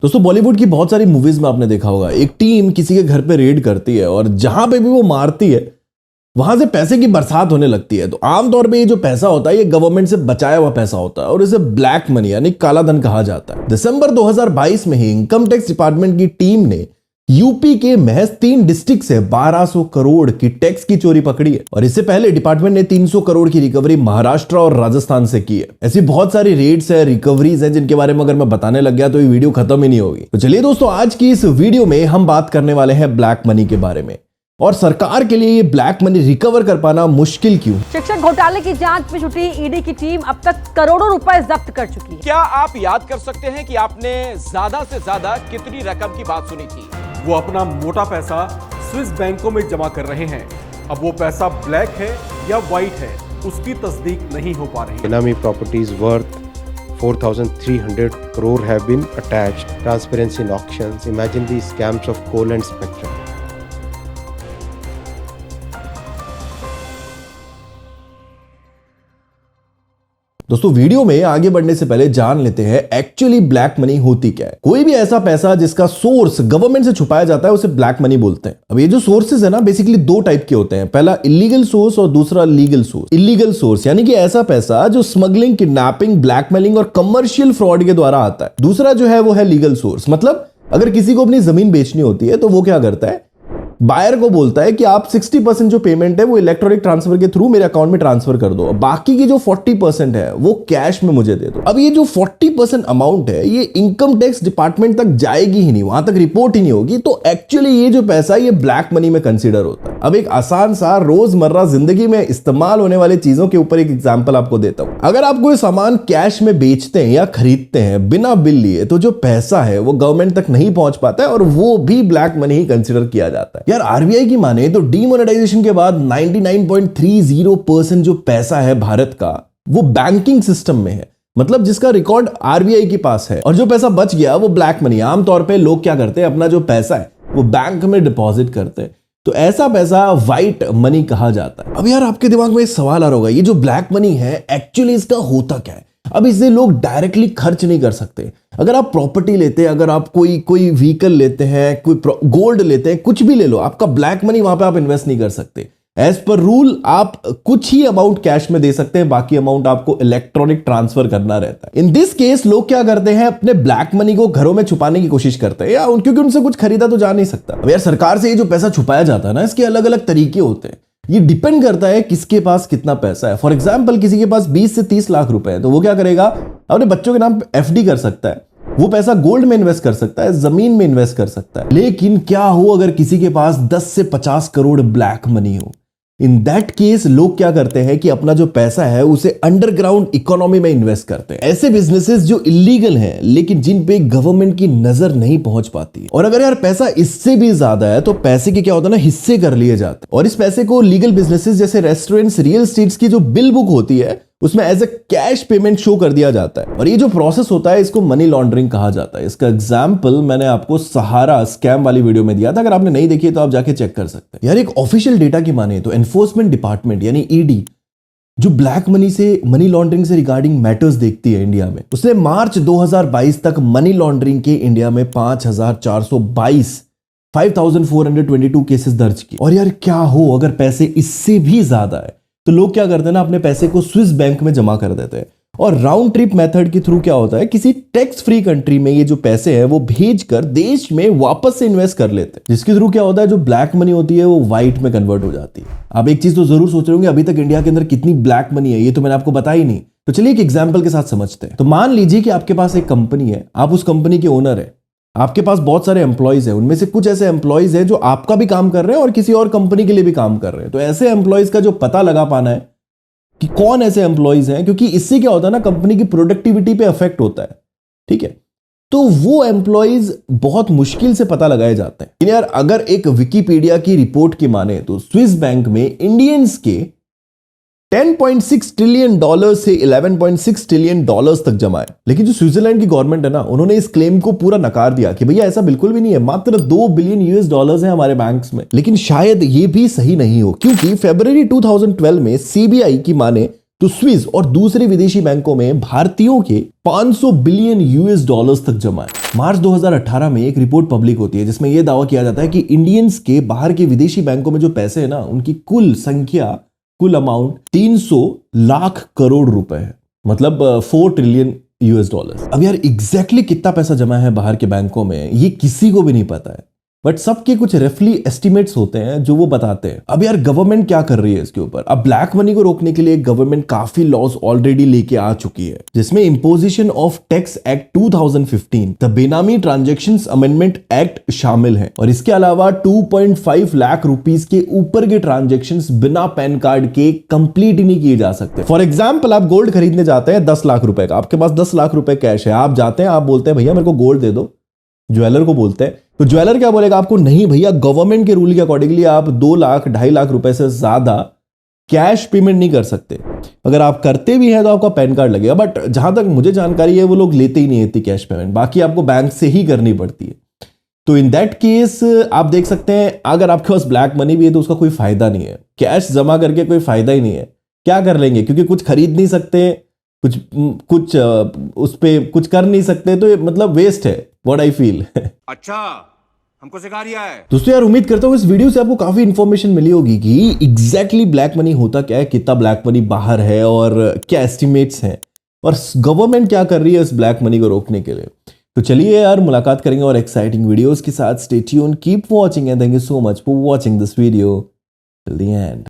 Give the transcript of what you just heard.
दोस्तों बॉलीवुड की बहुत सारी मूवीज में आपने देखा होगा एक टीम किसी के घर पे रेड करती है और जहां पे भी वो मारती है वहां से पैसे की बरसात होने लगती है। तो आमतौर पे ये जो पैसा होता है ये गवर्नमेंट से बचाया हुआ पैसा होता है और इसे ब्लैक मनी यानी काला धन कहा जाता है। दिसंबर 2022 में ही इनकम टैक्स डिपार्टमेंट की टीम ने यूपी के महज 3 डिस्ट्रिक्ट से 1200 करोड़ की टैक्स की चोरी पकड़ी है और इससे पहले डिपार्टमेंट ने 300 करोड़ की रिकवरी महाराष्ट्र और राजस्थान से की है। ऐसी बहुत सारी रेड्स है, रिकवरीज है जिनके बारे में अगर मैं बताने लग गया तो ये वीडियो खत्म ही नहीं होगी। तो चलिए दोस्तों, आज की इस वीडियो में हम बात करने वाले हैं ब्लैक मनी के बारे में और सरकार के लिए ये ब्लैक मनी रिकवर कर पाना मुश्किल क्यों। शिक्षक घोटाले की जांच में जुटी ईडी की टीम अब तक करोड़ों रुपए जब्त कर चुकी है। क्या आप याद कर सकते हैं कि आपने ज्यादा से ज्यादा कितनी रकम की बात सुनी थी? वो अपना मोटा पैसा स्विस बैंकों में जमा कर रहे हैं। अब वो पैसा ब्लैक है या व्हाइट है उसकी तस्दीक नहीं हो पा रही। Benami properties worth 4,300 crore have been attached. Transparency in auctions. Imagine the scams of coal and spectrum. दोस्तों वीडियो में आगे बढ़ने से पहले जान लेते हैं एक्चुअली ब्लैक मनी होती क्या है। कोई भी ऐसा पैसा जिसका सोर्स गवर्नमेंट से छुपाया जाता है उसे ब्लैक मनी बोलते हैं। अब ये जो सोर्सेज है ना बेसिकली 2 टाइप के होते हैं, पहला इलीगल सोर्स और दूसरा लीगल सोर्स। इलीगल सोर्स यानी कि ऐसा पैसा जो स्मगलिंग, किडनैपिंग, ब्लैकमेलिंग और कमर्शियल फ्रॉड के द्वारा आता है। दूसरा जो है वो है लीगल सोर्स, मतलब अगर किसी को अपनी जमीन बेचनी होती है तो वो क्या करता है, बायर को बोलता है कि आप 60% जो पेमेंट है वो इलेक्ट्रॉनिक ट्रांसफर के थ्रू मेरे अकाउंट में ट्रांसफर कर दो, बाकी की जो 40% है वो कैश में मुझे दे दो। अब ये जो 40% अमाउंट है ये इनकम टैक्स डिपार्टमेंट तक जाएगी ही नहीं, वहां तक रिपोर्ट ही नहीं होगी। तो एक्चुअली ये जो पैसा ये ब्लैक मनी में कंसीडर होता है। अब एक आसान सा रोजमर्रा जिंदगी में इस्तेमाल होने वाली चीजों के ऊपर एक एग्जाम्पल आपको देता हूं। अगर आप कोई सामान कैश में बेचते हैं या खरीदते हैं बिना बिल लिए तो जो पैसा है वो गवर्नमेंट तक नहीं पहुंच पाता है और वो भी ब्लैक मनी ही कंसीडर किया जाता है। यार आरबीआई की माने तो डीमोनेटाइजेशन के बाद 99.30% जो पैसा है भारत का वो बैंकिंग सिस्टम में है, मतलब जिसका रिकॉर्ड आरबीआई के पास है, और जो पैसा बच गया वो ब्लैक मनी। आमतौर पे लोग क्या करते हैं, अपना जो पैसा है वो बैंक में डिपॉजिट करते हैं, तो ऐसा पैसा व्हाइट मनी कहा जाता है। अब यार आपके दिमाग में एक सवाल आ रहा होगा, ये जो ब्लैक मनी है एक्चुअली इसका होता क्या है। अब इसे लोग डायरेक्टली खर्च नहीं कर सकते। अगर आप प्रॉपर्टी लेते हैं, अगर आप कोई व्हीकल लेते हैं, कोई गोल्ड लेते हैं, कुछ भी ले लो, आपका ब्लैक मनी वहां पे आप इन्वेस्ट नहीं कर सकते। एज पर रूल आप कुछ ही अमाउंट कैश में दे सकते हैं, बाकी अमाउंट आपको इलेक्ट्रॉनिक ट्रांसफर करना रहता है। इन दिस केस लोग क्या करते हैं, अपने ब्लैक मनी को घरों में छुपाने की कोशिश करते हैं, या क्योंकि उनसे कुछ खरीदा तो जा नहीं सकता। अब यार सरकार से ये जो पैसा छुपाया जाता है ना, इसके अलग अलग तरीके होते हैं। ये डिपेंड करता है किसके पास कितना पैसा है। फॉर एग्जाम्पल किसी के पास 20 से 30 लाख रुपए है तो वो क्या करेगा, अपने बच्चों के नाम एफडी कर सकता है, वो पैसा गोल्ड में इन्वेस्ट कर सकता है, जमीन में इन्वेस्ट कर सकता है। लेकिन क्या हो अगर किसी के पास 10 से 50 करोड़ ब्लैक मनी हो, इन दैट केस लोग क्या करते हैं कि अपना जो पैसा है उसे अंडरग्राउंड इकोनॉमी में इन्वेस्ट करते हैं। ऐसे बिजनेसेस जो इलीगल हैं लेकिन जिन पे गवर्नमेंट की नजर नहीं पहुंच पाती। और अगर यार पैसा इससे भी ज्यादा है तो पैसे के क्या होता है ना, हिस्से कर लिए जाते हैं और इस पैसे को लीगल बिजनेसेस जैसे रेस्टोरेंट्स, रियल एस्टेट्स की जो बिल बुक होती है उसमें as a cash payment show कर दिया जाता है। और ये जो प्रोसेस होता है इसको मनी लॉन्ड्रिंग कहा जाता है। इसका एग्जांपल मैंने आपको सहारा स्कैम वाली वीडियो में दिया था, अगर आपने नहीं देखी तो आप जाके चेक कर सकते हैं। यार एक ऑफिशियल डेटा की माने तो एनफोर्समेंट डिपार्टमेंट यानी ईडी जो ब्लैक मनी से, मनी लॉन्ड्रिंग से रिगार्डिंग मैटर्स देखती है इंडिया में, उसने मार्च 2022 तक मनी लॉन्ड्रिंग के इंडिया में 5422 केसेस दर्ज किए। और यार क्या हो अगर पैसे इससे भी ज्यादा है तो लोग क्या करते हैं ना, अपने पैसे को स्विस बैंक में जमा कर देते हैं और राउंड ट्रिप मेथड के थ्रू क्या होता है, किसी टैक्स फ्री कंट्री में ये जो पैसे हैं वो भेजकर देश में वापस से इन्वेस्ट कर लेते हैं, जिसके थ्रू क्या होता है, जो ब्लैक मनी होती है वो व्हाइट में कन्वर्ट हो जाती है। आप एक चीज तो जरूर सोच रहे होंगे, अभी तक इंडिया के अंदर कितनी ब्लैक मनी है ये तो मैंने आपको बताया ही नहीं। तो चलिए एक एग्जाम्पल के साथ समझते हैं। तो मान लीजिए कि आपके पास एक कंपनी है, आप उस कंपनी के ओनर है, आपके पास बहुत सारे एम्प्लॉयज हैं, उनमें से कुछ ऐसे एम्प्लॉयज हैं जो आपका भी काम कर रहे हैं और किसी और कंपनी के लिए भी काम कर रहे हैं। तो ऐसे एम्प्लॉयज का जो पता लगा पाना है कि कौन ऐसे एम्प्लॉयज हैं, क्योंकि इससे क्या होता है ना, कंपनी की प्रोडक्टिविटी पे इफेक्ट होता है, ठीक है। तो वो एम्प्लॉयज बहुत मुश्किल से पता लगाए जाते हैं। यार अगर एक विकिपीडिया की रिपोर्ट की माने तो स्विस बैंक में इंडियंस के $10.6 ट्रिलियन से $11.6 ट्रिलियन तक जमा है। लेकिन जो स्विट्जरलैंड की गवर्नमेंट है ना, उन्होंने इस क्लेम को पूरा नकार दिया कि भैया ऐसा बिल्कुल भी नहीं है, मात्र $2 बिलियन है हमारे बैंक्स में। लेकिन शायद ये भी सही नहीं हो, क्योंकि फरवरी 2012 में सीबीआई की माने तो स्विस और दूसरे विदेशी बैंकों में भारतीयों के 500 बिलियन यूएस डॉलर्स तक जमा है। मार्च 2018 में एक रिपोर्ट पब्लिक होती है जिसमें यह दावा किया जाता है कि इंडियंस के बाहर के विदेशी बैंकों में जो पैसे है ना, उनकी कुल संख्या, कुल अमाउंट 300 लाख करोड़ रुपए है, मतलब 4 ट्रिलियन यूएस डॉलर। अब यार एग्जैक्टली कितना पैसा जमा है बाहर के बैंकों में ये किसी को भी नहीं पता है, बट सबके कुछ रफली एस्टिमेट्स होते हैं जो वो बताते हैं। अब यार गवर्नमेंट क्या कर रही है इसके ऊपर? अब ब्लैक मनी को रोकने के लिए गवर्नमेंट काफी लॉज ऑलरेडी लेके आ चुकी है, जिसमें imposition of tax act 2015, the बेनामी ट्रांजैक्शंस अमेंडमेंट एक्ट शामिल है, और इसके अलावा 2.5 लाख रुपीस के ऊपर के ट्रांजैक्शंस बिना पैन कार्ड के कंप्लीट ही नहीं किए जा सकते। फॉर एग्जाम्पल, आप गोल्ड खरीदने जाते हैं 10 लाख रुपए का, आपके पास 10 लाख रुपए कैश है, आप जाते हैं, आप बोलते हैं भैया मेरे को गोल्ड दे दो, ज्वेलर को बोलते हैं, तो ज्वेलर क्या बोलेगा आपको? नहीं भैया, गवर्नमेंट के रूल के अकॉर्डिंगली आप 2 लाख 2.5 लाख रुपए से ज्यादा कैश पेमेंट नहीं कर सकते। अगर आप करते भी हैं तो आपका पैन कार्ड लगेगा, बट जहां तक मुझे जानकारी है वो लोग लेते ही नहीं इतनी कैश पेमेंट, बाकी आपको बैंक से ही करनी पड़ती है। तो इन दैट केस आप देख सकते हैं अगर आपके पास ब्लैक मनी भी है तो उसका कोई फायदा नहीं है, कैश जमा करके कोई फायदा ही नहीं है। क्या कर लेंगे? क्योंकि कुछ खरीद नहीं सकते, कुछ उस पे कुछ कर नहीं सकते, तो ये मतलब वेस्ट है, व्हाट आई फील। अच्छा, हमको सिखा रिया है। दोस्तों यार, उम्मीद करता हूं इस वीडियो से आपको काफी इंफॉर्मेशन मिली होगी कि एग्जैक्टली ब्लैक मनी होता क्या है, कितना ब्लैक मनी बाहर है और क्या एस्टिमेट्स हैं, और गवर्नमेंट क्या कर रही है इस ब्लैक मनी को रोकने के लिए। तो चलिए यार, मुलाकात करेंगे और एक्साइटिंग वीडियोस के साथ। Stay tuned, keep watching and thank you so much for watching this video till the end.